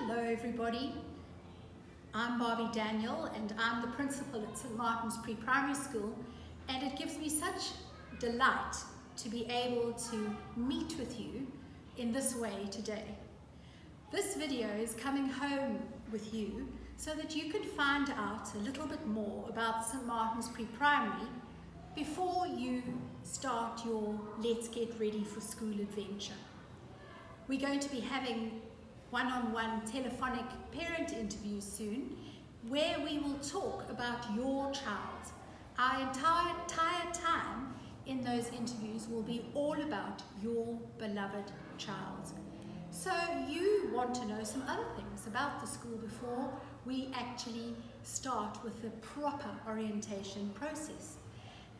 Hello everybody, I'm Barbie Daniel and I'm the principal at St. Martin's Pre-Primary School, and it gives me such delight to be able to meet with you in this way today. This video is coming home with you so that you can find out a little bit more about St. Martin's Pre-Primary before you start your Let's Get Ready for School adventure. We're going to be having one-on-one telephonic parent interviews soon, where we will talk about your child. Our entire time in those interviews will be all about your beloved child. So you want to know some other things about the school before we actually start with the proper orientation process.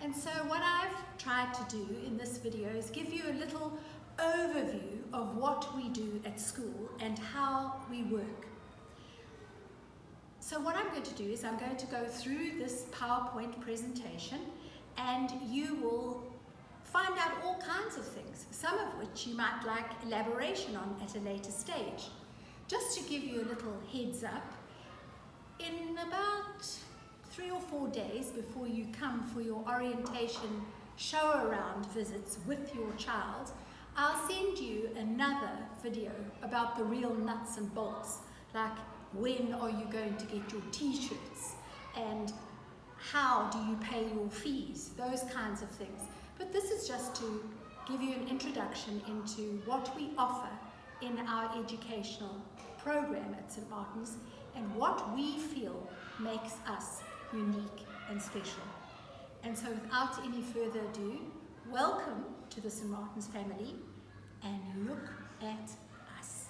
And so what I've tried to do in this video is give you a little overview of what we do at school and how we work. So what I'm going to do is I'm going to go through this PowerPoint presentation and you will find out all kinds of things, some of which you might like elaboration on at a later stage. Just to give you a little heads up, in about 3 or 4 days before you come for your orientation show around visits with your child, I'll send you another video about the real nuts and bolts, like when are you going to get your t-shirts and how do you pay your fees, those kinds of things. But this is just to give you an introduction into what we offer in our educational program at St. Martin's and what we feel makes us unique and special. And so without any further ado, welcome to the St. Martin's family and look at us.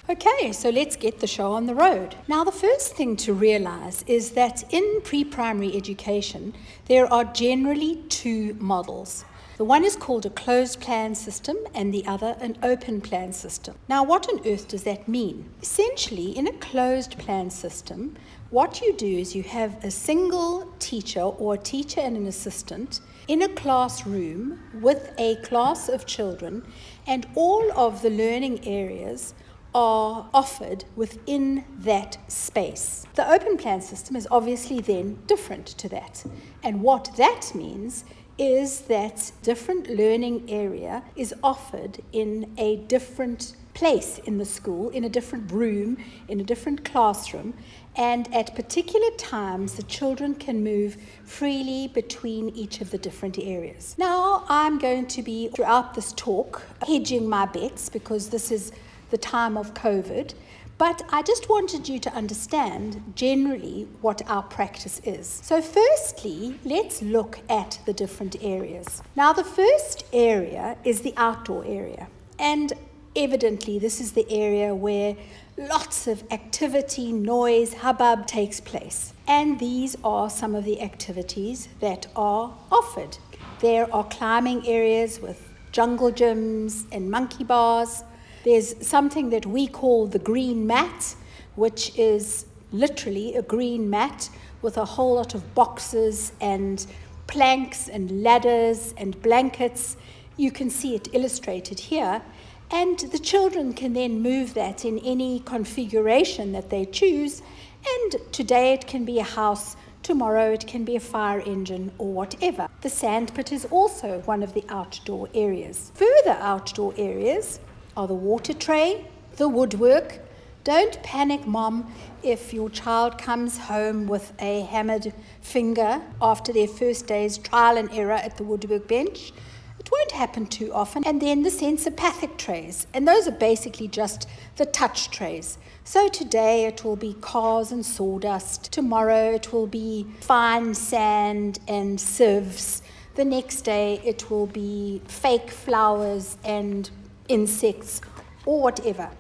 Okay, so let's get the show on the road. Now the first thing to realize is that in pre-primary education, there are generally two models. The one is called a closed plan system and the other an open plan system. Now what on earth does that mean? Essentially, in a closed plan system, what you do is you have a single teacher or a teacher and an assistant in a classroom with a class of children, and all of the learning areas are offered within that space. The open plan system is obviously then different to that. And what that means is that different learning area is offered in a different place in the school, in a different room, in a different classroom, and at particular times the children can move freely between each of the different areas. Now I'm going to be, throughout this talk, hedging my bets because this is the time of COVID, but I just wanted you to understand generally what our practice is. So firstly, let's look at the different areas. Now the first area is the outdoor area, and evidently this is the area where lots of activity, noise, hubbub takes place. And these are some of the activities that are offered. There are climbing areas with jungle gyms and monkey bars. There's something that we call the green mat, which is literally a green mat with a whole lot of boxes and planks and ladders and blankets. You can see it illustrated here. And the children can then move that in any configuration that they choose. And today it can be a house, tomorrow it can be a fire engine or whatever. The sandpit is also one of the outdoor areas. Further outdoor areas are the water tray, the woodwork. Don't panic, Mom, if your child comes home with a hammered finger after their first day's trial and error at the woodwork bench. It won't happen too often. And then the sensopathic trays, and those are basically just the touch trays. So today it will be cars and sawdust. Tomorrow it will be fine sand and sieves. The next day it will be fake flowers and insects or whatever.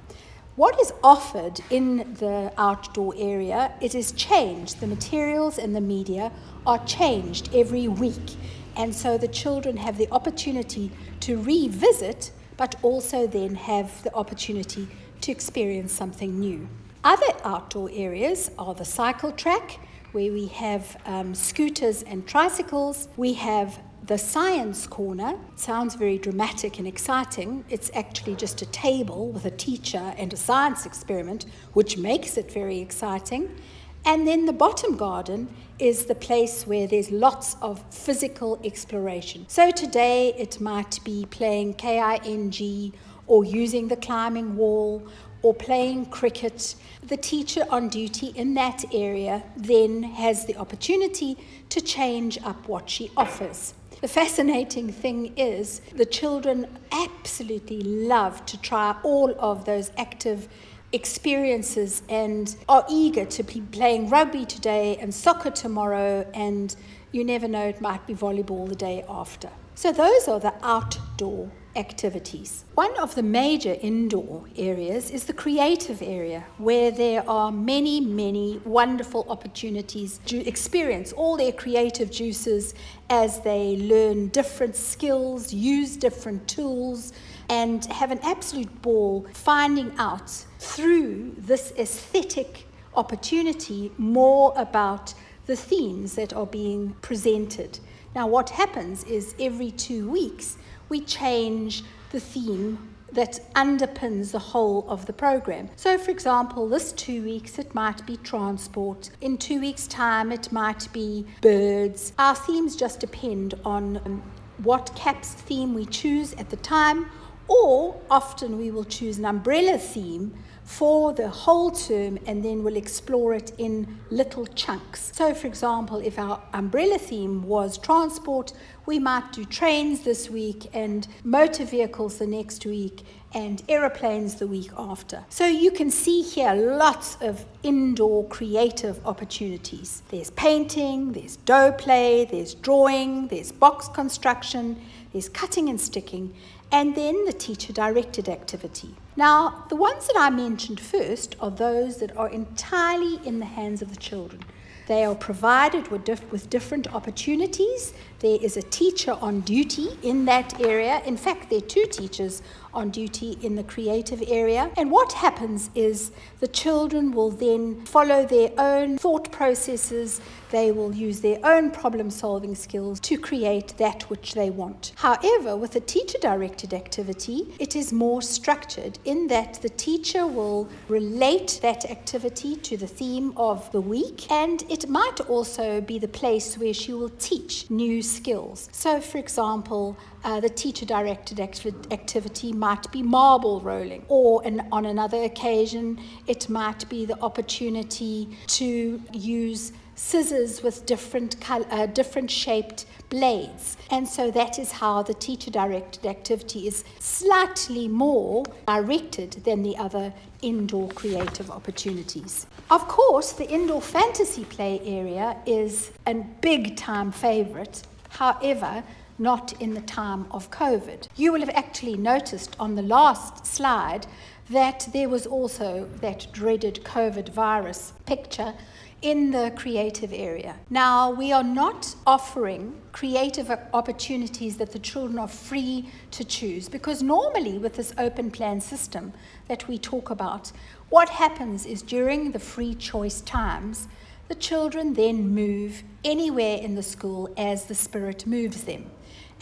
What is offered in the outdoor area, it is changed. The materials and the media are changed every week. And so the children have the opportunity to revisit, but also then have the opportunity to experience something new. Other outdoor areas are the cycle track, where we have scooters and tricycles. We have The science corner sounds very dramatic and exciting. It's actually just a table with a teacher and a science experiment, which makes it very exciting. And then the bottom garden is the place where there's lots of physical exploration. So today it might be playing KING or using the climbing wall or playing cricket. The teacher on duty in that area then has the opportunity to change up what she offers. The fascinating thing is the children absolutely love to try all of those active experiences and are eager to be playing rugby today and soccer tomorrow, and you never know, it might be volleyball the day after. So those are the outdoor activities. One of the major indoor areas is the creative area, where there are many, many wonderful opportunities to experience all their creative juices as they learn different skills, use different tools, and have an absolute ball finding out through this aesthetic opportunity more about the themes that are being presented. Now, what happens is every 2 weeks we change the theme that underpins the whole of the program. So, for example, this 2 weeks it might be transport. In 2 weeks' time it might be birds. Our themes just depend on what CAPS theme we choose at the time, or often we will choose an umbrella theme for the whole term and then we'll explore it in little chunks. So, for example, if our umbrella theme was transport, we might do trains this week and motor vehicles the next week and aeroplanes the week after. So you can see here lots of indoor creative opportunities. There's painting, there's dough play, there's drawing, there's box construction, there's cutting and sticking, and then the teacher-directed activity. Now, the ones that I mentioned first are those that are entirely in the hands of the children. They are provided with different opportunities. There is a teacher on duty in that area. In fact, there are 2 teachers on duty in the creative area. And what happens is the children will then follow their own thought processes. They will use their own problem-solving skills to create that which they want. However, with a teacher-directed activity, it is more structured in that the teacher will relate that activity to the theme of the week, and it might also be the place where she will teach new skills. So, for example, the teacher-directed activity might be marble rolling, or on another occasion, it might be the opportunity to use scissors with different shaped blades. And so that is how the teacher-directed activity is slightly more directed than the other indoor creative opportunities. Of course, the indoor fantasy play area is a big-time favorite. However, not in the time of COVID. You will have actually noticed on the last slide that there was also that dreaded COVID virus picture in the creative area. Now, we are not offering creative opportunities that the children are free to choose, because normally with this open plan system that we talk about, what happens is during the free choice times, the children then move anywhere in the school as the spirit moves them.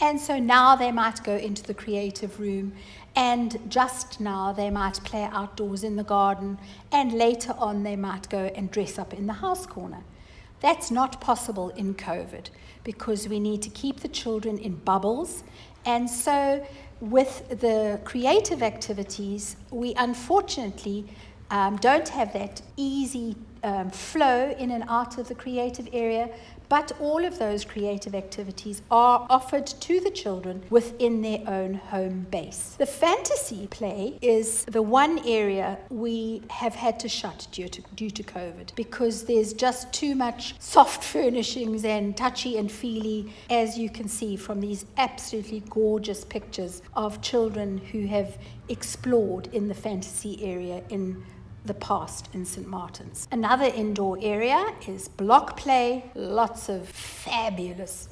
And so now they might go into the creative room, and just now they might play outdoors in the garden, and later on they might go and dress up in the house corner. That's not possible in COVID because we need to keep the children in bubbles. And so with the creative activities, we unfortunately don't have that easy flow in and out of the creative area, but all of those creative activities are offered to the children within their own home base. The fantasy play is the one area we have had to shut due to COVID, because there's just too much soft furnishings and touchy and feely, as you can see from these absolutely gorgeous pictures of children who have explored in the fantasy area in the past in St. Martin's. Another indoor area is block play. Lots of fabulous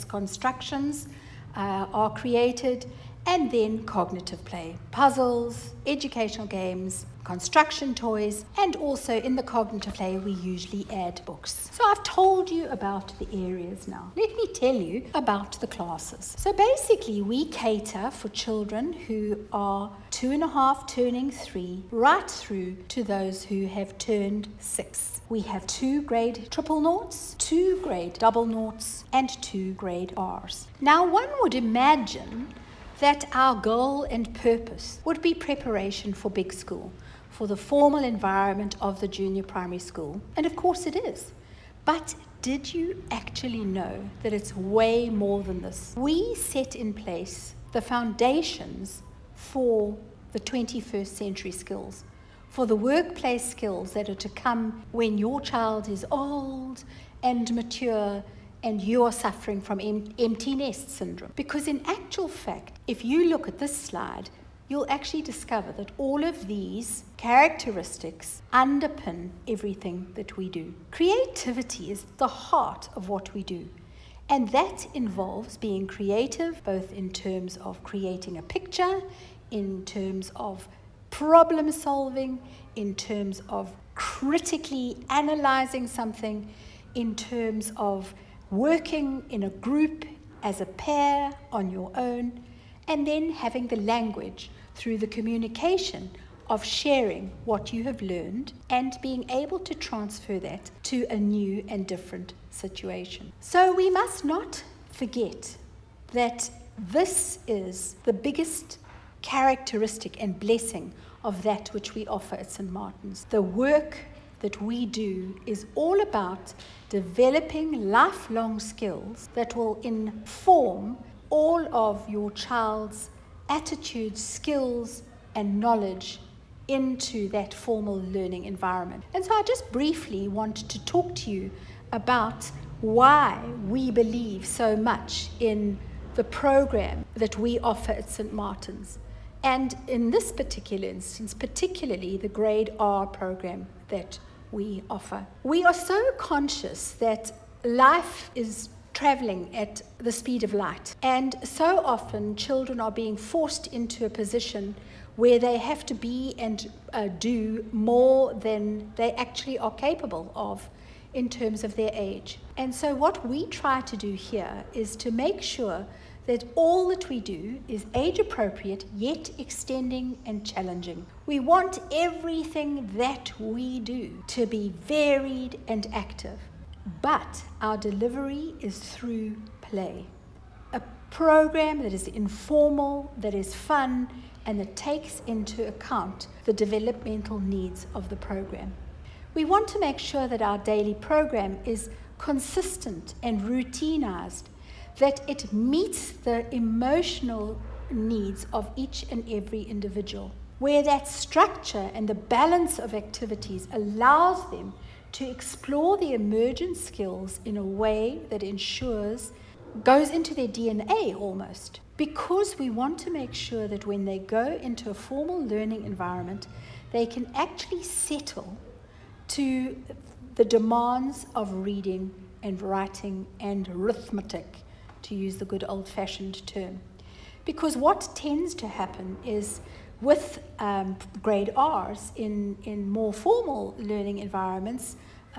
constructions are created, and then cognitive play, puzzles, educational games, construction toys, and also in the cognitive play we usually add books. So I've told you about the areas now. Let me tell you about the classes. So basically we cater for children who are 2.5 turning 3 right through to those who have turned 6. We have 2 grade triple noughts, 2 grade double noughts, and 2 grade Rs. Now one would imagine that our goal and purpose would be preparation for big school, for the formal environment of the junior primary school. And of course it is. But did you actually know that it's way more than this? We set in place the foundations for the 21st century skills, for the workplace skills that are to come when your child is old and mature and you are suffering from empty nest syndrome. Because in actual fact, if you look at this slide, you'll actually discover that all of these characteristics underpin everything that we do. Creativity is the heart of what we do. And that involves being creative, both in terms of creating a picture, in terms of problem solving, in terms of critically analyzing something, in terms of working in a group, as a pair, on your own, and then having the language through the communication of sharing what you have learned and being able to transfer that to a new and different situation. So we must not forget that this is the biggest characteristic and blessing of that which we offer at St. Martin's. The work that we do is all about developing lifelong skills that will inform all of your child's attitudes, skills, and knowledge into that formal learning environment. And so I just briefly want to talk to you about why we believe so much in the program that we offer at St. Martin's. And in this particular instance, particularly the Grade R program that we offer. We are so conscious that life is traveling at the speed of light. And so often children are being forced into a position where they have to be and do more than they actually are capable of in terms of their age. And so what we try to do here is to make sure that all that we do is age appropriate, yet extending and challenging. We want everything that we do to be varied and active, but our delivery is through play. A program that is informal, that is fun, and that takes into account the developmental needs of the program. We want to make sure that our daily program is consistent and routinized, that it meets the emotional needs of each and every individual, where that structure and the balance of activities allows them to explore the emergent skills in a way that goes into their DNA almost. Because we want to make sure that when they go into a formal learning environment, they can actually settle to the demands of reading and writing and arithmetic, to use the good old-fashioned term. Because what tends to happen is with grade Rs in more formal learning environments,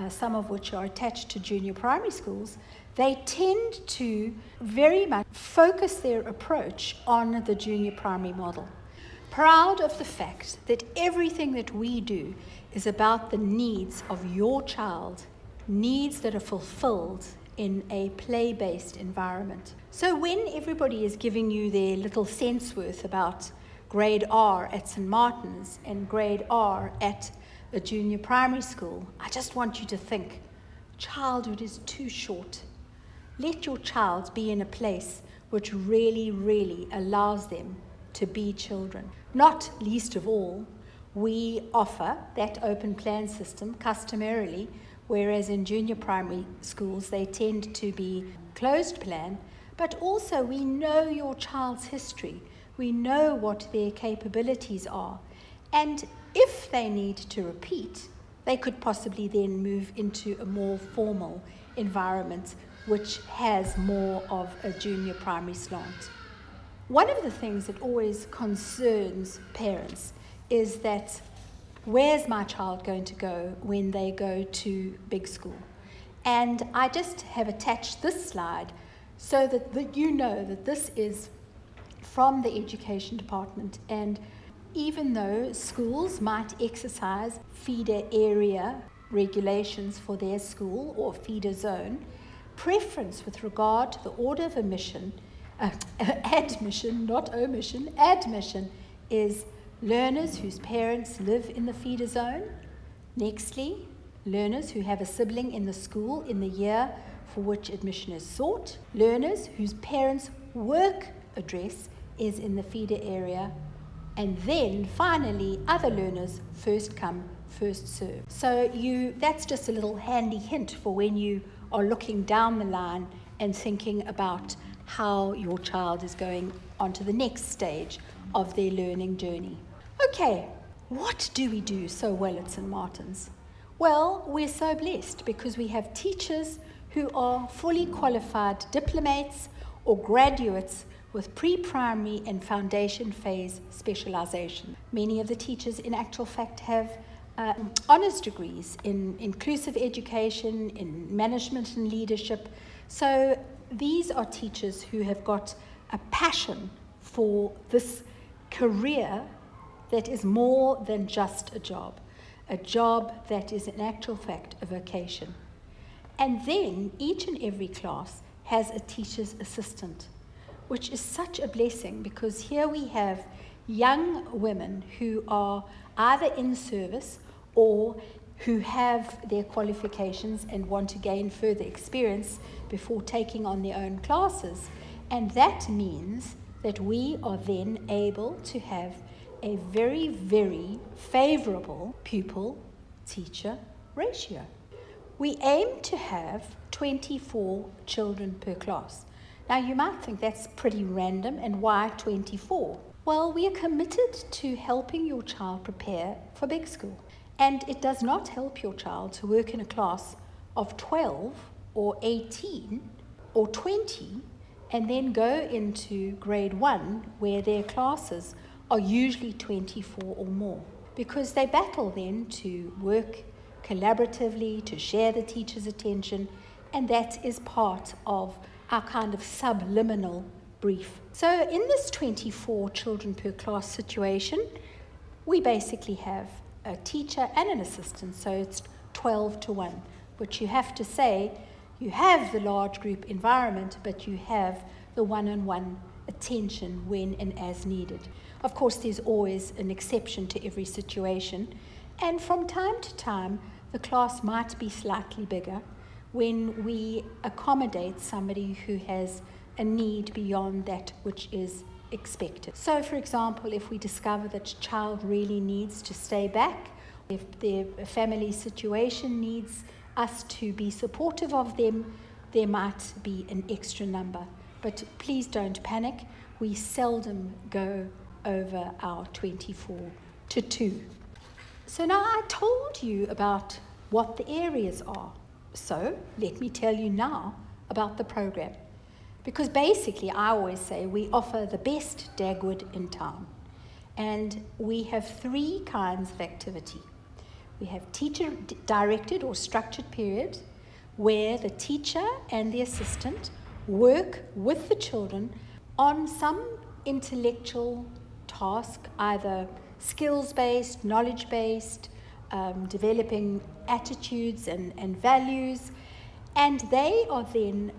some of which are attached to junior primary schools, they tend to very much focus their approach on the junior primary model. Proud of the fact that everything that we do is about the needs of your child, needs that are fulfilled in a play-based environment. So when everybody is giving you their little sense worth about grade R at St. Martin's and grade R at a junior primary school, I just want you to think, childhood is too short. Let your child be in a place which really, really allows them to be children. Not least of all, we offer that open plan system customarily, whereas in junior primary schools they tend to be closed plan, but also we know your child's history. We know what their capabilities are. And if they need to repeat, they could possibly then move into a more formal environment which has more of a junior primary slant. One of the things that always concerns parents is that where's my child going to go when they go to big school? And I just have attached this slide so that you know that this is from the Education Department. And even though schools might exercise feeder area regulations for their school or feeder zone, preference with regard to the order of admission, not omission, admission is learners whose parents live in the feeder zone. Nextly, learners who have a sibling in the school in the year for which admission is sought. Learners whose parents' work address is in the feeder area. And then finally, other learners, first come, first serve. So that's just a little handy hint for when you are looking down the line and thinking about how your child is going on to the next stage of their learning journey. Okay, what do we do so well at St. Martin's? Well, we're so blessed because we have teachers who are fully qualified diplomates or graduates with pre-primary and foundation phase specialization. Many of the teachers in actual fact have honors degrees in inclusive education, in management and leadership. So these are teachers who have got a passion for this career that is more than just a job that is in actual fact a vocation. And then each and every class has a teacher's assistant, which is such a blessing because here we have young women who are either in service or who have their qualifications and want to gain further experience before taking on their own classes. And that means that we are then able to have a very, very favorable pupil-teacher ratio. We aim to have 24 children per class. Now you might think that's pretty random, and why 24? Well, we are committed to helping your child prepare for big school. And it does not help your child to work in a class of 12 or 18 or 20 and then go into grade 1 where their classes are usually 24 or more, because they battle then to work collaboratively, to share the teacher's attention, and that is part of our kind of subliminal brief. So in this 24 children per class situation, we basically have a teacher and an assistant, so it's 12 to 1, which you have to say you have the large group environment, but you have the one-on-one attention when and as needed. Of course, there's always an exception to every situation, and from time to time, the class might be slightly bigger when we accommodate somebody who has a need beyond that which is expected. So, for example, if we discover that a child really needs to stay back, if their family situation needs us to be supportive of them, there might be an extra number. But please don't panic. We seldom go over our 24 to 2. So now I told you about what the areas are. So let me tell you now about the program. Because basically, I always say we offer the best Dagwood in town. And we have 3 kinds of activity. We have teacher-directed or structured periods where the teacher and the assistant work with the children on some intellectual task, either skills-based, knowledge-based, developing attitudes and values. And they are then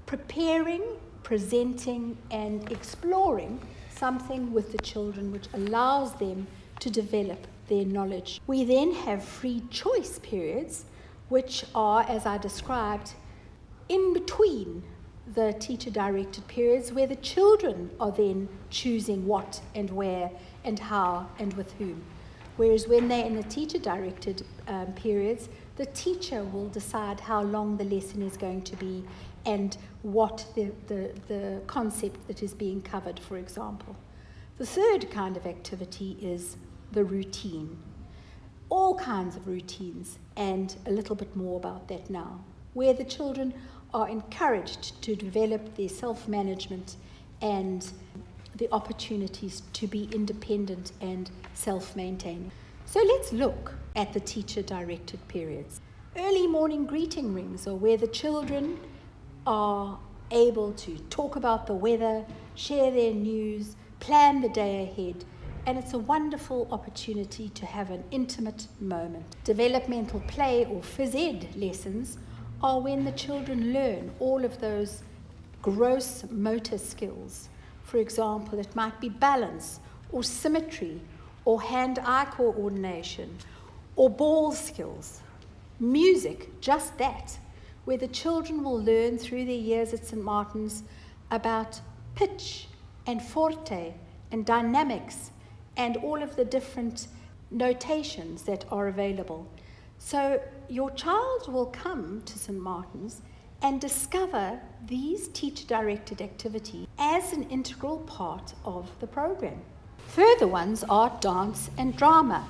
preparing, presenting, and exploring something with the children which allows them to develop their knowledge. We then have free choice periods, which are, as I described, in between the teacher-directed periods where the children are then choosing what and where and how and with whom. Whereas when they're in the teacher-directed periods, the teacher will decide how long the lesson is going to be and what the concept that is being covered, for example. The third kind of activity is the routine. All kinds of routines, and a little bit more about that now, where the children are encouraged to develop their self-management and the opportunities to be independent and self-maintaining. So let's look at the teacher-directed periods. Early morning greeting rings are where the children are able to talk about the weather, share their news, plan the day ahead, and it's a wonderful opportunity to have an intimate moment. Developmental play or phys ed lessons are when the children learn all of those gross motor skills. For example, it might be balance or symmetry or hand-eye coordination or ball skills. Music, just that, where the children will learn through their years at St. Martin's about pitch and forte and dynamics and all of the different notations that are available. So your child will come to St. Martin's and discover these teacher-directed activities as an integral part of the program. Further ones are dance and drama.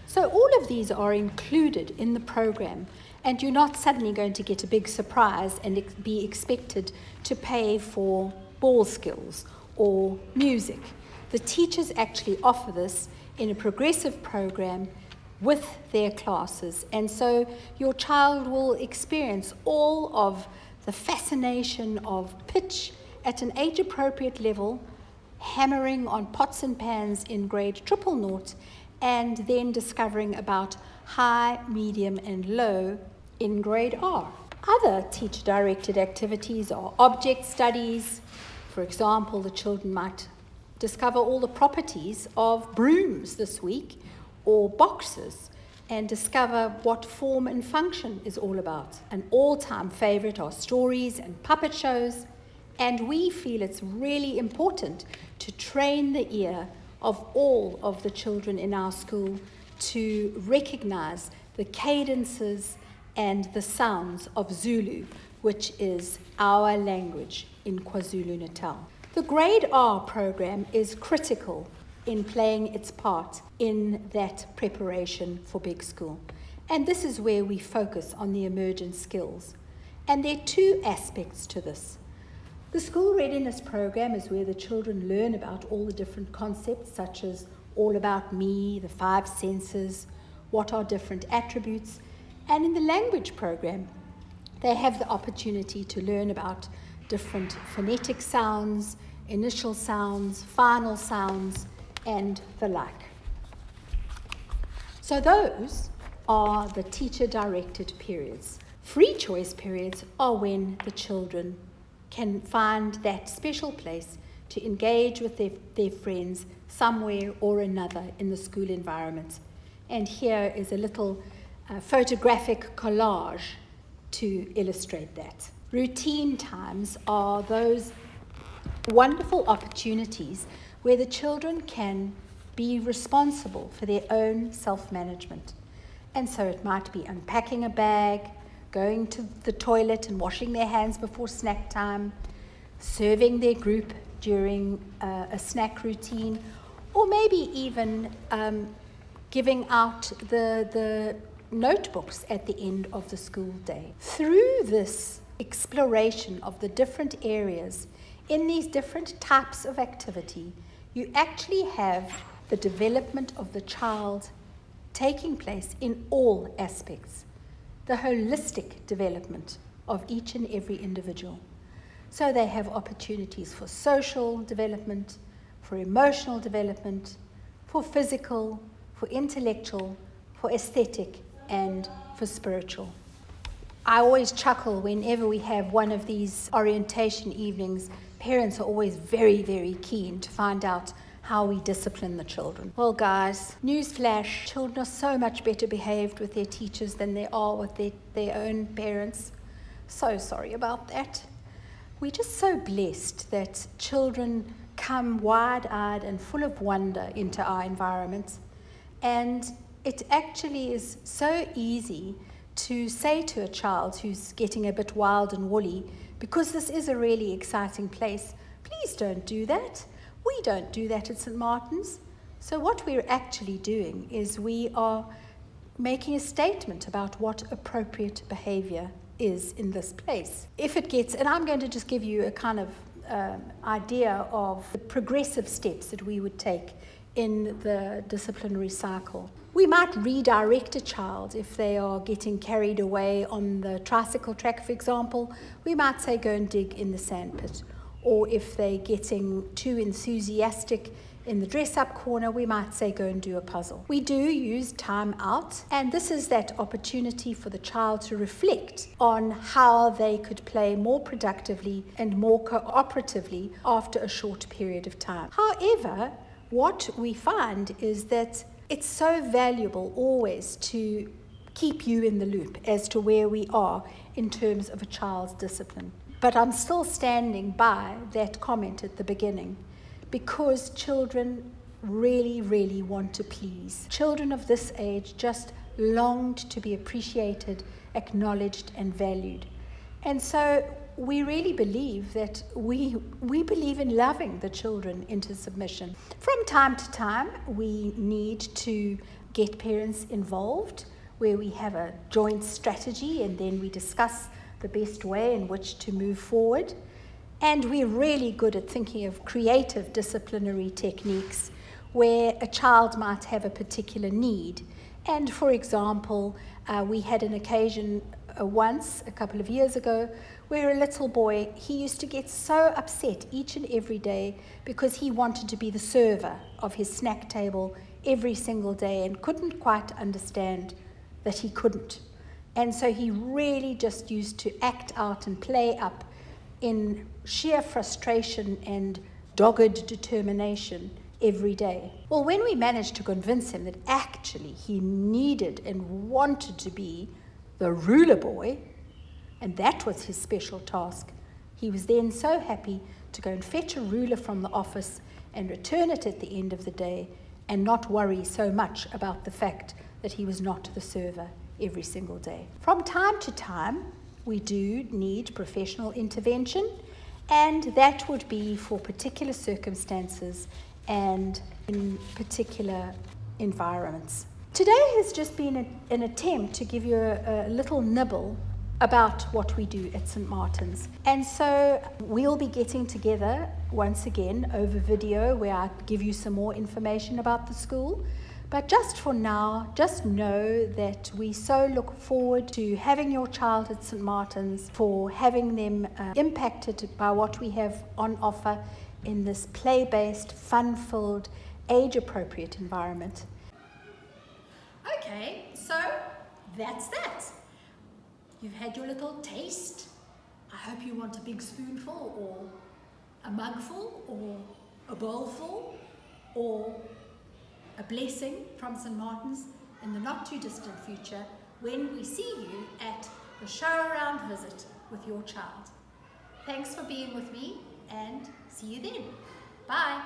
So all of these are included in the program, and you're not suddenly going to get a big surprise and be expected to pay for ball skills or music. The teachers actually offer this in a progressive program with their classes, and so your child will experience all of the fascination of pitch at an age-appropriate level, hammering on pots and pans in grade 000, and then discovering about high, medium, and low in grade R. Other teacher-directed activities are object studies. For example, the children might discover all the properties of brooms this week, or boxes, and discover what form and function is all about. An all-time favorite are stories and puppet shows, and we feel it's really important to train the ear of all of the children in our school to recognize the cadences and the sounds of Zulu, which is our language in KwaZulu-Natal. The Grade R program is critical in playing its part in that preparation for big school. And this is where we focus on the emergent skills. And there are two aspects to this. The school readiness program is where the children learn about all the different concepts, such as all about me, the 5 senses, what are different attributes. And in the language program, they have the opportunity to learn about different phonetic sounds, initial sounds, final sounds, and the like. So those are the teacher-directed periods. Free choice periods are when the children can find that special place to engage with their friends somewhere or another in the school environment. And here is a little photographic collage to illustrate that. Routine times are those wonderful opportunities where the children can be responsible for their own self-management. And so it might be unpacking a bag, going to the toilet and washing their hands before snack time, serving their group during a snack routine, or maybe even giving out the notebooks at the end of the school day. Through this exploration of the different areas in these different types of activity, you actually have the development of the child taking place in all aspects, the holistic development of each and every individual. So they have opportunities for social development, for emotional development, for physical, for intellectual, for aesthetic, and for spiritual. I always chuckle whenever we have one of these orientation evenings. Parents are always very, very keen to find out how we discipline the children. Well, guys, newsflash, children are so much better behaved with their teachers than they are with their own parents. So sorry about that. We're just so blessed that children come wide-eyed and full of wonder into our environments. And it actually is so easy to say to a child who's getting a bit wild and woolly, because this is a really exciting place, please don't do that. We don't do that at St. Martin's. So what we're actually doing is we are making a statement about what appropriate behavior is in this place. If it gets, and I'm going to just give you a kind of idea of the progressive steps that we would take in the disciplinary cycle. We might redirect a child if they are getting carried away on the tricycle track, for example. We might say go and dig in the sandpit. Or if they're getting too enthusiastic in the dress-up corner, we might say go and do a puzzle. We do use time out, and this is that opportunity for the child to reflect on how they could play more productively and more cooperatively after a short period of time. However, what we find is that it's so valuable always to keep you in the loop as to where we are in terms of a child's discipline. But I'm still standing by that comment at the beginning, because children really, really want to please. Children of this age just longed to be appreciated, acknowledged, and valued. And so we really believe that we believe in loving the children into submission. From time to time, we need to get parents involved, where we have a joint strategy and then we discuss the best way in which to move forward. And we're really good at thinking of creative disciplinary techniques where a child might have a particular need. And for example, we had an occasion once, a couple of years ago, where a little boy, he used to get so upset each and every day because he wanted to be the server of his snack table every single day and couldn't quite understand that he couldn't. And so he really just used to act out and play up in sheer frustration and dogged determination every day. Well, when we managed to convince him that actually he needed and wanted to be the ruler boy, and that was his special task, he was then so happy to go and fetch a ruler from the office and return it at the end of the day and not worry so much about the fact that he was not the server every single day. From time to time, we do need professional intervention, and that would be for particular circumstances and in particular environments. Today has just been an attempt to give you a little nibble about what we do at St. Martin's. And so we'll be getting together once again over video where I give you some more information about the school. But just for now, just know that we so look forward to having your child at St. Martin's, for having them impacted by what we have on offer in this play-based, fun-filled, age-appropriate environment. Okay, so that's that. You've had your little taste. I hope you want a big spoonful or a mugful or a bowlful or a blessing from St. Martin's in the not too distant future when we see you at the show around visit with your child. Thanks for being with me and see you then. Bye.